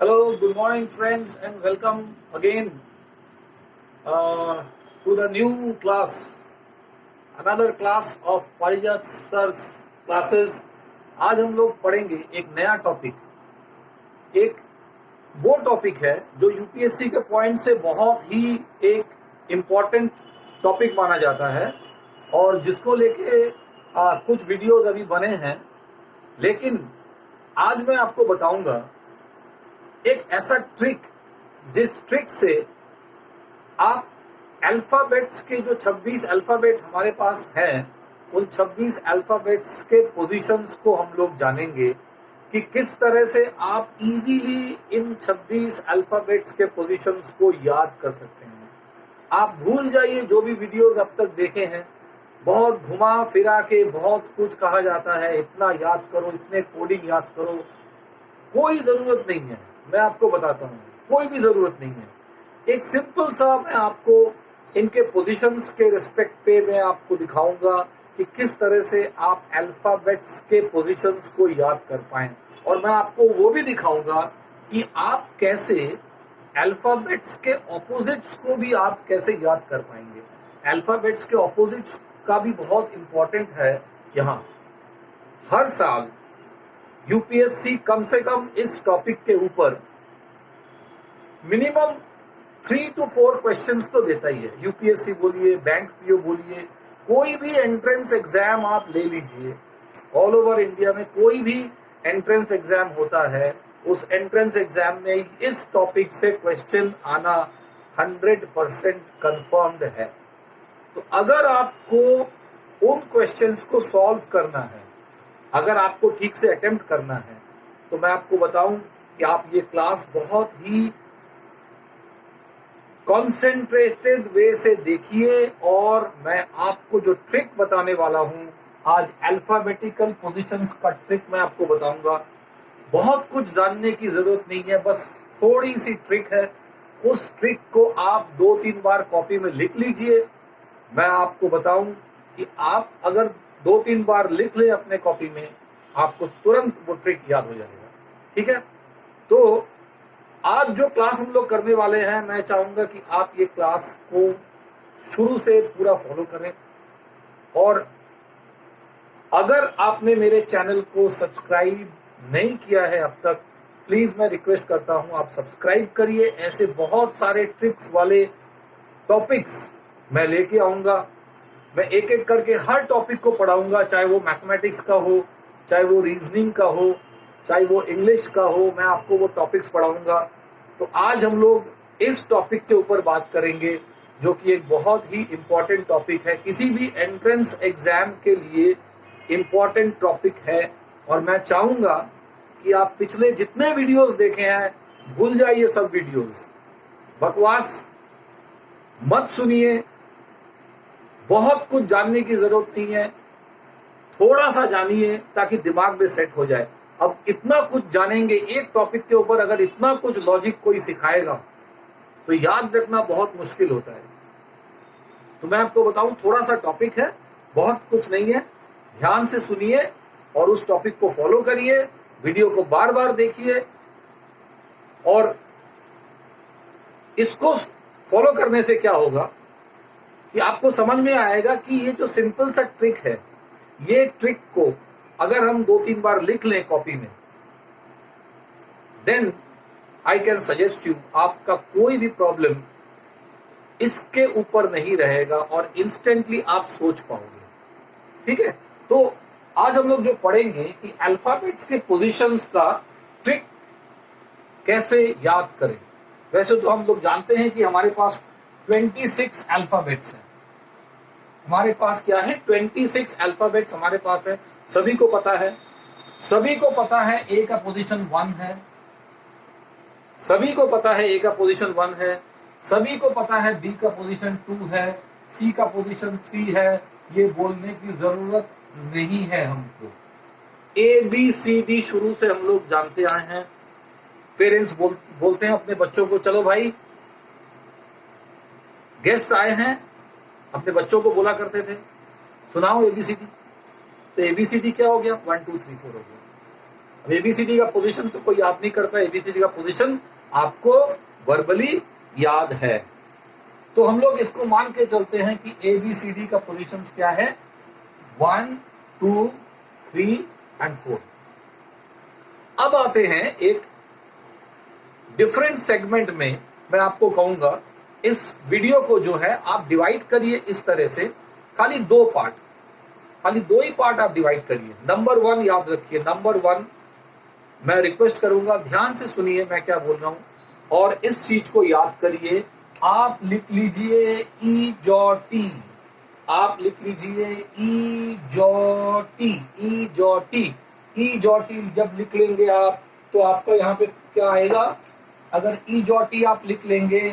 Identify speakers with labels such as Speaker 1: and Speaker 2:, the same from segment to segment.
Speaker 1: Hello, good morning, friends, and welcome again to the new class, another class of पारिजात sirs classes. आज हम लोग पढ़ेंगे एक नया टॉपिक। एक वो टॉपिक है जो यूपीएससी के पॉइंट से बहुत ही एक इम्पॉर्टेंट टॉपिक माना जाता है और जिसको लेके कुछ वीडियोस अभी बने हैं, लेकिन आज मैं आपको बताऊंगा एक ऐसा ट्रिक जिस ट्रिक से आप अल्फाबेट्स के जो 26 अल्फाबेट हमारे पास हैं, उन 26 अल्फाबेट्स के पोजीशंस को हम लोग जानेंगे कि किस तरह से आप इजीली इन 26 अल्फाबेट्स के पोजीशंस को याद कर सकते हैं। आप भूल जाइए जो भी वीडियोस अब तक देखे हैं, बहुत घुमा फिरा के बहुत कुछ कहा जाता है, इतना याद करो, इतने कोडिंग याद करो, कोई जरूरत नहीं है। मैं आपको बताता हूँ, कोई भी जरूरत नहीं है। एक सिंपल सा मैं आपको इनके पोजीशंस के रिस्पेक्ट पे मैं आपको दिखाऊंगा कि किस तरह से आप अल्फाबेट्स के पोजीशंस को याद कर पाएं, और मैं आपको वो भी दिखाऊंगा कि आप कैसे अल्फाबेट्स के ऑपोजिट्स को भी आप कैसे याद कर पाएंगे। अल्फाबेट्स के ऑपोजिट्स का भी बहुत इंपॉर्टेंट है। यहाँ हर साल यूपीएससी कम से कम इस टॉपिक के ऊपर मिनिमम 3 to 4 क्वेश्चंस तो देता ही है। यूपीएससी बोलिए, बैंक पीओ बोलिए, कोई भी एंट्रेंस एग्जाम आप ले लीजिए, ऑल ओवर इंडिया में कोई भी एंट्रेंस एग्जाम होता है, उस एंट्रेंस एग्जाम में इस टॉपिक से क्वेश्चन आना 100% कंफर्म्ड है। तो अगर आपको उन क्वेश्चंस को सॉल्व करना है, अगर आपको ठीक से अटेम्प्ट करना है, तो मैं आपको बताऊं कि आप ये क्लास बहुत ही कॉन्सेंट्रेटेड वे से देखिए, और मैं आपको जो ट्रिक बताने वाला हूं आज, अल्फाबेटिकल पोजीशंस का ट्रिक मैं आपको बताऊंगा। बहुत कुछ जानने की जरूरत नहीं है, बस थोड़ी सी ट्रिक है। उस ट्रिक को आप 2-3 बार कॉपी में लिख लीजिए। मैं आपको बताऊं कि आप अगर 2-3 बार लिख ले अपने कॉपी में, आपको तुरंत वो ट्रिक याद हो जाएगा। ठीक है, तो आज जो क्लास हम लोग करने वाले हैं, मैं चाहूंगा कि आप ये क्लास को शुरू से पूरा फॉलो करें, और अगर आपने मेरे चैनल को सब्सक्राइब नहीं किया है अब तक, प्लीज मैं रिक्वेस्ट करता हूं आप सब्सक्राइब करिए। ऐसे बहुत सारे ट्रिक्स वाले टॉपिक्स मैं लेके आऊंगा। मैं एक एक करके हर टॉपिक को पढ़ाऊंगा, चाहे वो मैथमेटिक्स का हो, चाहे वो रीजनिंग का हो, चाहे वो इंग्लिश का हो, मैं आपको वो टॉपिक्स पढ़ाऊंगा। तो आज हम लोग इस टॉपिक के ऊपर बात करेंगे, जो कि एक बहुत ही इम्पोर्टेंट टॉपिक है, किसी भी एंट्रेंस एग्जाम के लिए इम्पोर्टेंट टॉपिक है। और मैं चाहूंगा कि आप पिछले जितने वीडियोस देखे हैं भूल जाइए सब वीडियोस, बकवास मत सुनिए। बहुत कुछ जानने की जरूरत नहीं है, थोड़ा सा जानिए ताकि दिमाग में सेट हो जाए। अब इतना कुछ जानेंगे एक टॉपिक के ऊपर, अगर इतना कुछ लॉजिक कोई सिखाएगा तो याद रखना बहुत मुश्किल होता है। तो मैं आपको बताऊं, थोड़ा सा टॉपिक है, बहुत कुछ नहीं है। ध्यान से सुनिए और उस टॉपिक को फॉलो करिए, वीडियो को बार बार देखिए, और इसको फॉलो करने से क्या होगा कि आपको समझ में आएगा कि ये जो सिंपल सा ट्रिक है, ये ट्रिक को अगर हम 2-3 बार लिख लें कॉपी में, then I can suggest you, आपका कोई भी प्रॉब्लम इसके ऊपर नहीं रहेगा और इंस्टेंटली आप सोच पाओगे। ठीक है, तो आज हम लोग जो पढ़ेंगे कि अल्फाबेट्स के पोजीशंस का ट्रिक कैसे याद करें। वैसे तो हम लोग जानते हैं कि हमारे पास 26 अल्फाबेट्स हैं। हमारे पास क्या है, 26 अल्फाबेट्स हमारे पास है। सभी को पता है, सभी को पता है ए का पोजीशन 1 है, सभी को पता है ए का पोजीशन 1 है, सभी को पता है बी का पोजीशन 2 है, सी का पोजीशन 3 है। ये बोलने की जरूरत नहीं है हमको। ए बी सी डी शुरू से हम लोग जानते आए हैं। पेरेंट्स बोलते हैं अपने बच्चों को, चलो भाई गेस्ट आए हैं, अपने बच्चों को बोला करते थे सुनाओ एबीसीडी। तो एबीसीडी क्या हो गया, 1 2 3 4 हो गया। अब एबीसीडी का पोजीशन तो कोई याद नहीं करता, एबीसीडी का पोजीशन आपको वर्बली याद है। तो हम लोग इसको मान के चलते हैं कि एबीसीडी का पोजीशन क्या है, 1 2 3 एंड 4। अब आते हैं एक डिफरेंट सेगमेंट में। मैं आपको कहूंगा इस वीडियो को जो है आप डिवाइड करिए इस तरह से, खाली 2 पार्ट, खाली 2 ही पार्ट आप डिवाइड करिए। नंबर 1 याद रखिए, नंबर 1 मैं रिक्वेस्ट करूंगा ध्यान से सुनिए मैं क्या बोल रहा हूं और इस चीज को याद करिए। आप लिख लीजिए ई जॉ टी, आप लिख लीजिए ई जॉ टी, ई जॉ टी, ई जॉ टी जब लिख लेंगे आप तो आपका यहाँ पे क्या आएगा, अगर ई जॉ टी आप लिख लेंगे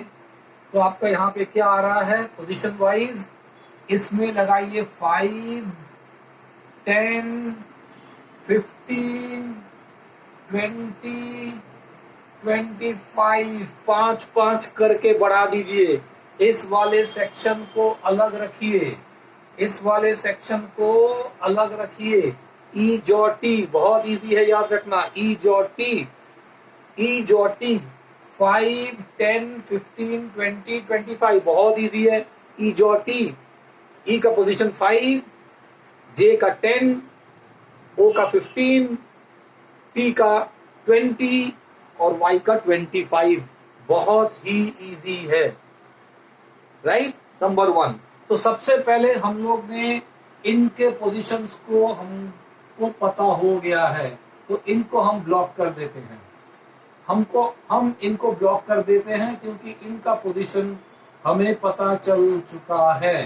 Speaker 1: तो आपका यहाँ पे क्या आ रहा है पोजीशन वाइज, इसमें लगाइए 5 10 15 20 25, 5 करके बढ़ा दीजिए। इस वाले सेक्शन को अलग रखिए, इस वाले सेक्शन को अलग रखिए। ई जॉ टी बहुत इजी है याद रखना, ई जॉ टी, ई जॉ टी 5 10 15 20 25 बहुत इजी है। ई जॉ टी, ई का पोजीशन 5, जे का 10, ओ का 15, टी का 20 और y का 25, बहुत ही इजी है, राइट। नंबर 1, तो सबसे पहले हम लोग ने इनके पोजीशंस को हमको पता हो गया है तो इनको हम ब्लॉक कर देते हैं, हम इनको ब्लॉक कर देते हैं क्योंकि इनका पोजीशन हमें पता चल चुका है।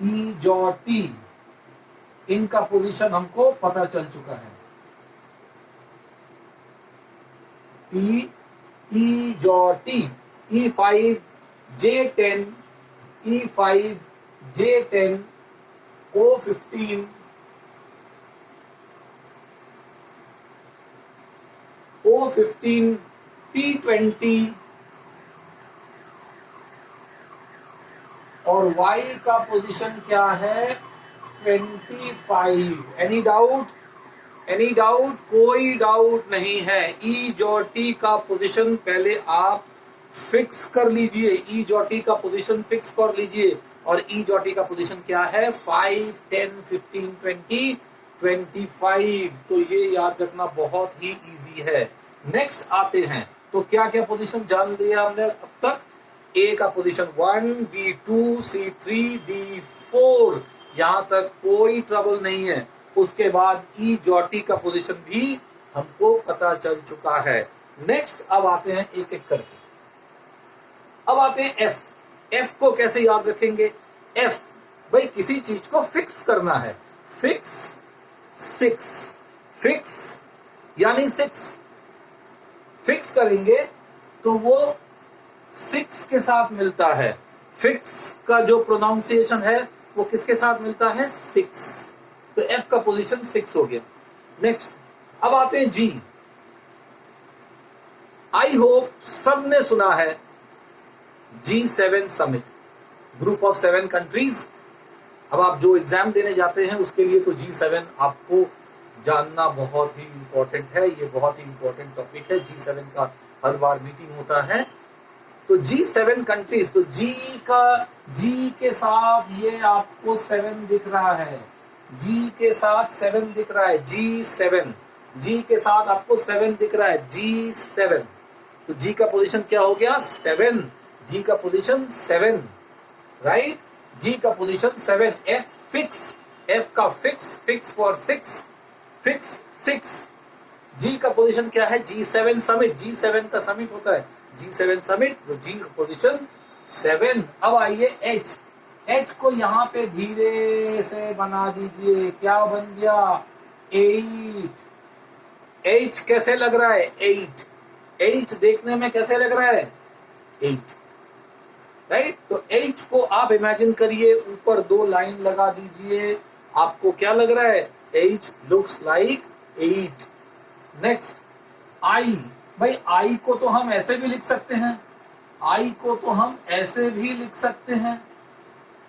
Speaker 1: ई जॉ टी, इनका पोजीशन हमको पता चल चुका है। ई jaw T, E5 J10, E5 J10, O15 O15 T20 और Y का पोजीशन क्या है 25। एनी डाउट, एनी डाउट, कोई डाउट नहीं है। ई जॉ टी का पोजीशन पहले आप फिक्स कर लीजिए, ई जॉ टी का पोजीशन फिक्स कर लीजिए और ई जॉ टी का पोजीशन क्या है 5 10 15 20 25। तो ये याद रखना बहुत ही इजी है। नेक्स्ट आते हैं तो क्या क्या पोजीशन जान लिया हमने अब तक। ए का पोजीशन 1, B2, C3, D4, यहां तक कोई ट्रबल नहीं है। उसके बाद ई जॉ टी का पोजीशन भी हमको पता चल चुका है। नेक्स्ट अब आते हैं एक एक करके, अब आते हैं एफ। एफ को कैसे याद रखेंगे, एफ भाई किसी चीज को फिक्स करना है, फिक्स 6, फिक्स यानी 6 फिक्स करेंगे तो वो 6 के साथ मिलता है। फिक्स का जो प्रोनाउंसिएशन है वो किसके साथ मिलता है 6, तो एफ का पोजीशन 6 हो गया। नेक्स्ट अब आते हैं जी। आई होप सबने सुना है G7 summit, group of 7 countries. अब आप जो एग्जाम देने जाते हैं उसके लिए तो G7 आपको जानना बहुत ही इंपॉर्टेंट है, ये बहुत ही इंपॉर्टेंट टॉपिक है। G7 का हर बार मीटिंग होता है। तो G7 कंट्रीज, तो जी के साथ ये आपको 7 दिख रहा है, जी के साथ 7 दिख रहा है, G7, जी के साथ आपको 7 दिख रहा है, G7। तो जी का पोजीशन क्या हो गया 7, जी का पोजीशन 7, राइट। जी का पोजीशन 7। एफ फिक्स, एफ का फिक्स, फिक्स फॉर 6, फिक्स 6। जी का पोजीशन क्या है G7 समिट, G7 का समिट होता है G7 समिट, तो जी का पोजीशन 7। अब आइए एच, एच को यहाँ पे धीरे से बना दीजिए, क्या बन गया 8। एच कैसे लग रहा है 8, एच देखने में कैसे लग रहा है 8, राइट। तो एच को आप इमेजिन करिए, ऊपर 2 लाइन लगा दीजिए, आपको क्या लग रहा है H looks like 8। Next I, भाई आई को तो हम ऐसे भी लिख सकते हैं, आई को तो हम ऐसे भी लिख सकते हैं,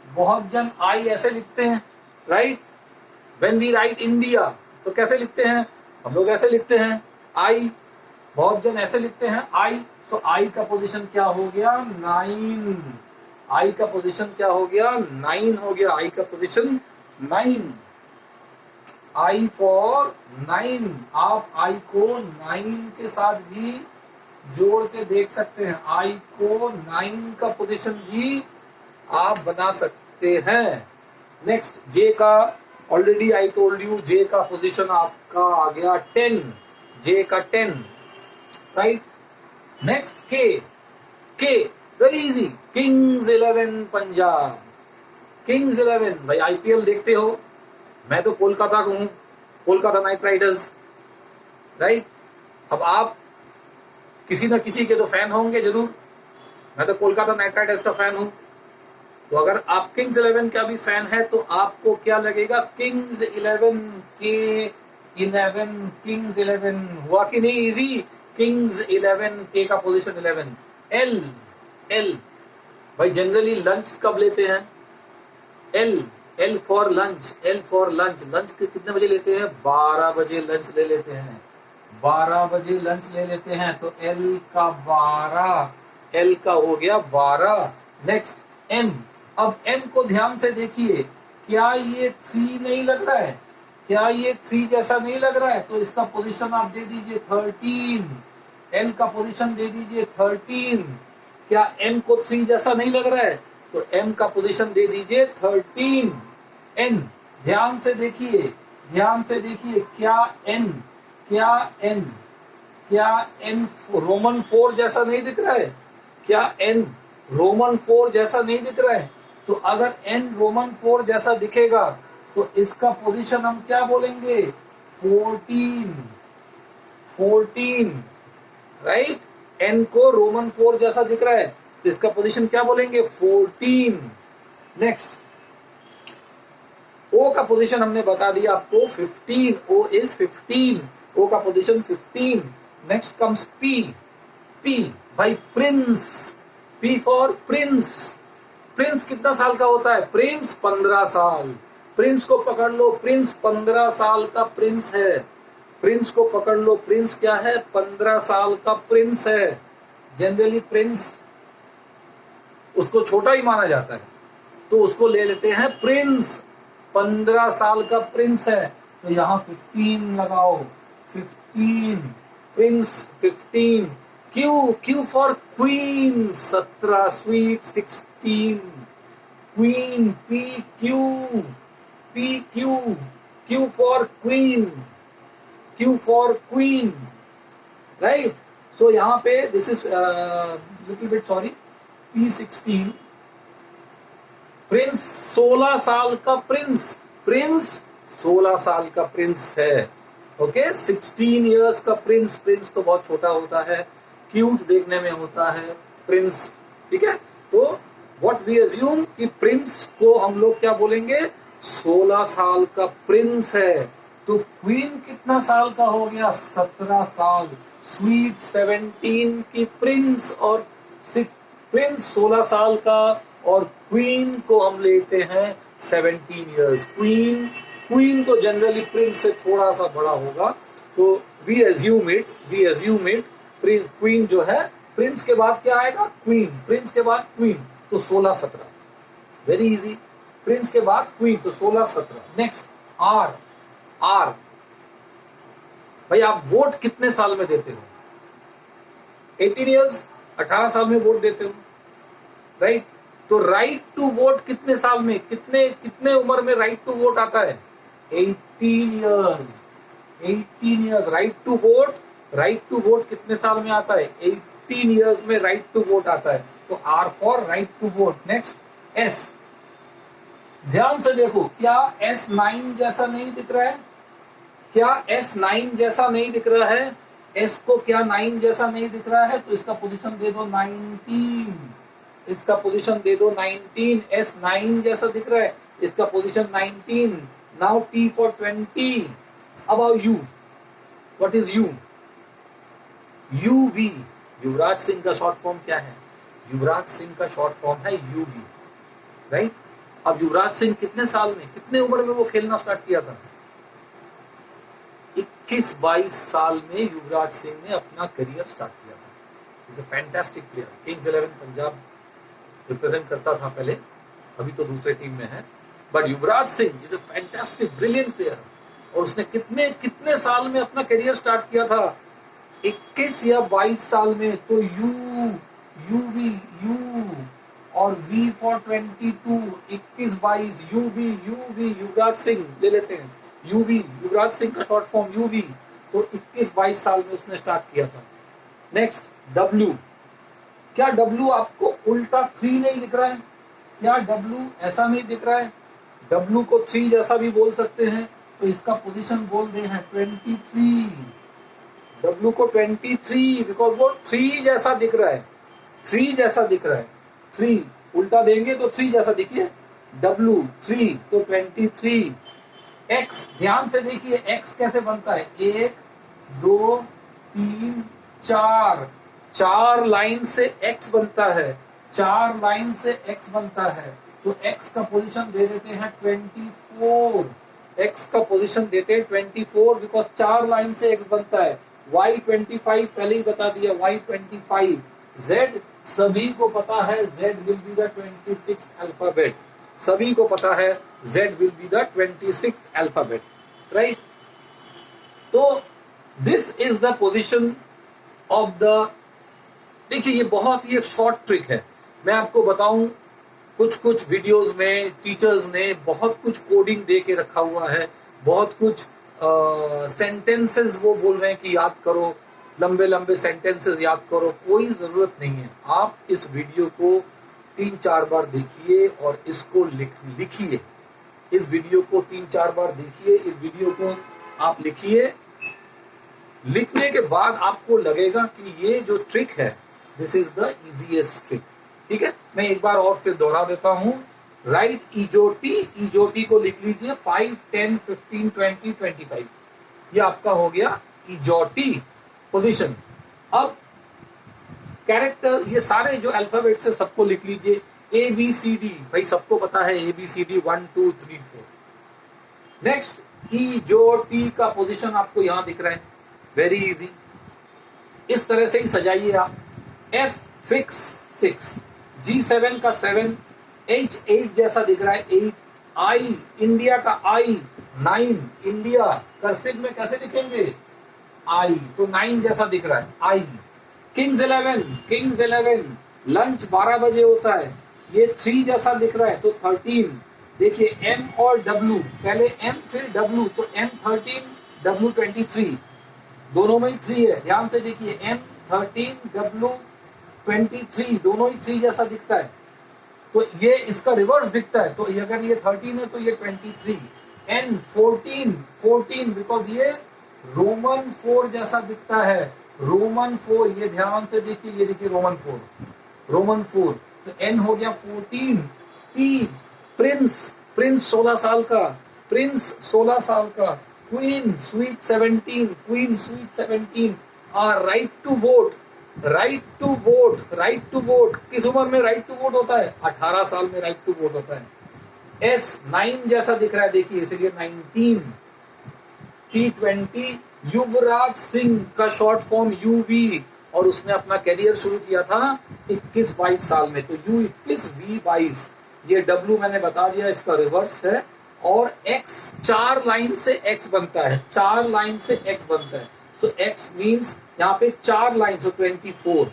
Speaker 1: बहुत जन आई ऐसे लिखते हैं, right. When we write India तो कैसे लिखते हैं हम लोग, ऐसे लिखते हैं, आई, बहुत जन ऐसे लिखते हैं आई, सो आई का पोजीशन क्या हो गया 9, आई का पोजीशन क्या हो गया 9 हो गया, आई का पोजीशन 9, आई फॉर 9। आप आई को 9 के साथ भी जोड़ के देख सकते हैं, आई को 9 का पोजीशन भी आप बना सकते हैं। नेक्स्ट जे का, ऑलरेडी आई टोल्ड यू जे का पोजीशन आपका आ गया 10, जे का 10, राइट। नेक्स्ट के, के very easy, Kings 11 Punjab, Kings 11। भाई आईपीएल देखते हो, मैं तो कोलकाता का हूं, कोलकाता नाइट राइडर्स, राइट। अब आप किसी न किसी के तो फैन होंगे जरूर, मैं तो कोलकाता नाइट राइडर्स का फैन हूं। तो अगर आप किंग्स 11 का भी फैन है तो आपको क्या लगेगा, किंग्स 11 के 11, किंग्स 11 हुआ कि नहीं इजी, किंग्स 11 के का पोजीशन 11, एल, एल भाई जनरली लंच कब लेते हैं, L, L for lunch, L for lunch, lunch कितने बजे लेते हैं 12 बजे लंच ले लेते हैं, 12 बजे लंच ले लेते हैं, तो एल का 12, एल का हो गया 12। नेक्स्ट एम, अब एम को ध्यान से देखिए, क्या ये 3 नहीं लग रहा है, क्या ये 3 जैसा नहीं लग रहा है, तो इसका पोजीशन आप दे दीजिए 13, एल का पोजीशन दे दीजिए 13। क्या एम को 3 जैसा नहीं लग रहा है, तो एम का पोजीशन दे दीजिए 13। एन, ध्यान से देखिए, ध्यान से देखिए, क्या एन, क्या एन, क्या एन रोमन 4 जैसा नहीं दिख रहा है, क्या एन रोमन 4 जैसा नहीं दिख रहा है, तो अगर एन रोमन 4 जैसा दिखेगा तो इसका पोजीशन हम क्या बोलेंगे 14, 14, राइट। एन को रोमन 4 जैसा दिख रहा है तो इसका पोजीशन क्या बोलेंगे 14। नेक्स्ट ओ का पोजीशन हमने बता दिया आपको 15, ओ इज 15, ओ का position 15। Next comes P, P भाई prince, P for prince, prince कितना साल का होता है, प्रिंस 15 साल, प्रिंस को पकड़ लो, प्रिंस 15 साल का प्रिंस है, प्रिंस को पकड़ लो, प्रिंस क्या है 15 साल का प्रिंस है। जनरली प्रिंस उसको छोटा ही माना जाता है तो उसको ले लेते हैं प्रिंस, 15 साल का प्रिंस है, तो यहाँ 15 लगाओ, 15, prince 15। Q, Q for queen 17, sweet 16, queen, P Q, P Q, Q for queen, Q for queen, right. So यहाँ पे this is little bit sorry, P16, prince 16 साल का प्रिंस, प्रिंस 16 साल का प्रिंस है, ओके। 16 इयर्स का Prince, Prince तो बहुत छोटा होता है, क्यूट देखने में होता है प्रिंस, ठीक है। तो व्हाट वी अज्यूम कि प्रिंस को हम लोग क्या बोलेंगे 16 साल का प्रिंस है। तो क्वीन कितना साल का हो गया 17 साल, स्वीट 17 की प्रिंस, और प्रिंस 16 साल का, और क्वीन को हम लेते हैं 17 इयर्स। क्वीन, क्वीन तो जनरली प्रिंस से थोड़ा सा बड़ा होगा, तो we assume it, we assume it prince, queen जो है, प्रिंस के बाद क्या आएगा क्वीन, प्रिंस के बाद क्वीन, तो 16-17, वेरी इजी, प्रिंस के बाद क्वीन तो 16-17। नेक्स्ट आर, आर भाई आप वोट कितने साल में देते हो, 18 इयर्स, 18 साल में वोट देते हो, राइट। तो राइट टू वोट कितने साल में, कितने कितने उम्र में राइट टू वोट आता है 18 years, 18 years right to vote, right to vote कितने साल में आता है 18 इयर्स में राइट टू वोट आता है, तो R for right to vote. Next S, ध्यान से देखो, क्या एस 9 जैसा नहीं दिख रहा है, क्या एस 9 जैसा नहीं दिख रहा है, एस को क्या 9 जैसा नहीं दिख रहा है, तो इसका पोजीशन दे दो 19, इसका पोजीशन दे दो 19, एस 9 जैसा दिख रहा है, इसका पोजीशन 19। Now T for 20। अब आओ U, what is U, UV, Yuvraj Singh का शॉर्ट फॉर्म क्या है, युवराज सिंह का शॉर्ट फॉर्म है यूवी, राइट। अब युवराज सिंह कितने साल में, कितने उम्र में वो खेलना स्टार्ट किया था 21-22 साल में युवराज सिंह ने अपना करियर स्टार्ट किया था। Is a fantastic player. Kings 11 Punjab represent करता था पहले, अभी तो दूसरे टीम में है, but Yuvraj Singh is a fantastic brilliant player. और उसने कितने कितने साल में अपना करियर स्टार्ट किया था, 21 या 22 साल में। तो यू और we for 22, 21-22 UV Yuvraj Singh ले लेते हैं। यूवी युवराज सिंह का शॉर्ट फॉर्म यूवी। तो 21-22 साल में उसने स्टार्ट किया था। Next W. क्या डब्ल्यू आपको उल्टा 3 नहीं दिख रहा है? क्या डब्ल्यू ऐसा नहीं दिख रहा है? डब्ल्यू को 3 जैसा भी बोल सकते हैं, तो इसका पोजीशन बोल दे हैं 23। डब्ल्यू को 23 बिकॉज वो 3 जैसा दिख रहा है, 3 जैसा दिख रहा है। 3 उल्टा देंगे तो 3 जैसा दिखिए, डब्ल्यू 3 तो 23। एक्स ध्यान से देखिए, एक्स कैसे बनता है, 1 2 3 4, 4 लाइन से एक्स बनता है, 4 लाइन से एक्स बनता है। तो एक्स का पोजीशन दे देते हैं 24। एक्स का पोजीशन देते हैं 24 बिकॉज 4 लाइन से एक्स बनता है। वाई 25 पहले ही बता दिया, वाई 25। जेड सभी को पता है, Z will be the 26th alphabet. सभी को पता है Z will be the 26th alphabet, right. तो this is the position of the, देखिए ये बहुत ही एक शॉर्ट ट्रिक है। मैं आपको बताऊं, कुछ वीडियोस में टीचर्स ने बहुत कुछ कोडिंग दे के रखा हुआ है, बहुत कुछ सेंटेंसेस वो बोल रहे हैं कि याद करो, लंबे लंबे सेंटेंसेस याद करो। कोई जरूरत नहीं है। आप इस वीडियो को 3-4 बार देखिए और इसको लिखिए। इस वीडियो को 3-4 बार देखिए, इस वीडियो को आप लिखिए। लिखने के बाद आपको लगेगा कि ये जो ट्रिक है, this is the easiest trick. ठीक है, मैं एक बार और फिर दोहरा देता हूं। राइट ईजोटी, ईजोटी को लिख लीजिए 5, 10, 15, 20, 25। ये आपका हो गया ईजोटी पोजीशन। अब कैरेक्टर, ये सारे जो अल्फाबेट्स है सबको लिख लीजिए। ABCD भाई सबको पता है, ABCD 1 2 3 4। नेक्स्ट ईजोटी का पोजीशन आपको यहां दिख रहा है, वेरी इजी। इस तरह से ही सजाइए आप। F फिक्स 6, G7 का 7, H8 जैसा दिख रहा है 8, I इंडिया का I 9, इंडिया कर्सिव में कैसे दिखेंगे I, तो 9 जैसा दिख रहा है I। किंग्स 11 लंच 12 बजे होता है, ये 3 जैसा दिख रहा है तो 13। देखिए M और W, पहले M फिर W, तो M13 W23, दोनों में ही 3 है। ध्यान से देखिए M13 W23 दोनों ही 3 जैसा दिखता है, तो ये इसका रिवर्स दिखता है। तो अगर ये 13 है तो ये 23। N 14 बिकॉज ये रोमन 4 जैसा दिखता है, रोमन 4। ये ध्यान से देखिए, ये देखिए रोमन 4, तो N हो गया 14। P प्रिंस 16 साल का, queen sweet 17, right to vote किस उम्र में राइट टू वोट होता है? 18 साल में राइट टू वोट होता है। S 9 जैसा दिख रहा है, देखिए इसलिए 19। T20 युवराज सिंह का शॉर्ट फॉर्म UV, और उसने अपना करियर शुरू किया था 21-22 साल में, तो U21 V22। ये W मैंने बता दिया, इसका रिवर्स है। और X 4 लाइन से X बनता है, 4 लाइन से X बनता है। सो X मींस यहाँ पे 4 लाइन, सो 24,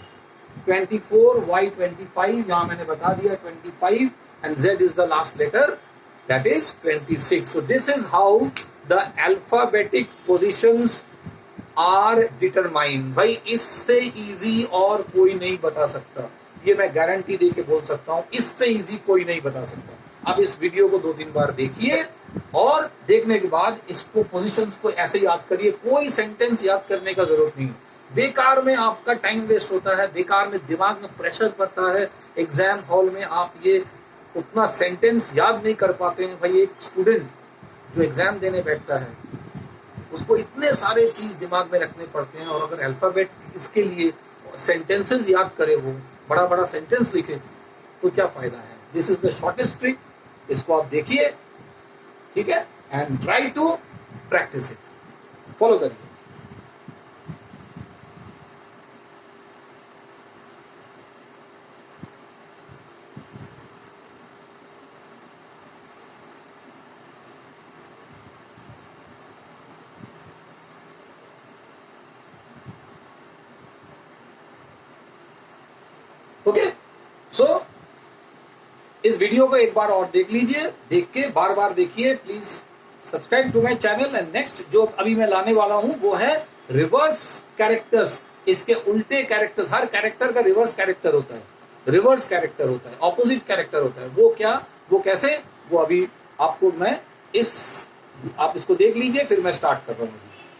Speaker 1: Y 25, यहाँ मैंने बता दिया 25, and Z is the last letter, that is 26। So this is how the alphabetic positions are determined. भाई इससे इजी और कोई नहीं बता सकता, ये मैं गारंटी दे के बोल सकता हूं, इससे इजी कोई नहीं बता सकता। अब इस वीडियो को 2-3 बार देखिए और देखने के बाद इसको पोजीशंस को ऐसे याद करिए, कोई सेंटेंस याद करने का जरूरत नहीं। बेकार में आपका टाइम वेस्ट होता है, बेकार में दिमाग में प्रेशर पड़ता है। एग्जाम हॉल में आप ये उतना सेंटेंस याद नहीं कर पाते हैं। भाई एक स्टूडेंट जो एग्जाम देने बैठता है उसको इतने सारे चीज दिमाग में रखने पड़ते हैं, और अगर अल्फाबेट इसके लिए सेंटेंसेस याद करे, वो बड़ा बड़ा सेंटेंस लिखे, तो क्या फायदा है। This is the shortest trick, इसको आप देखिए, ठीक है, and try to practice it, follow करिए। ओके, सो इस वीडियो को एक बार और देख लीजिए, देख के बार बार देखिए please, subscribe to my channel. And next जो अभी मैं लाने वाला हूं वो है रिवर्स कैरेक्टर्स, इसके उल्टे कैरेक्टर्स। हर कैरेक्टर का रिवर्स कैरेक्टर होता है, रिवर्स कैरेक्टर होता है, ऑपोजिट कैरेक्टर होता है। वो क्या, वो कैसे, वो अभी आपको मैं आप इसको देख लीजिए, फिर मैं स्टार्ट कर रहा हूँ।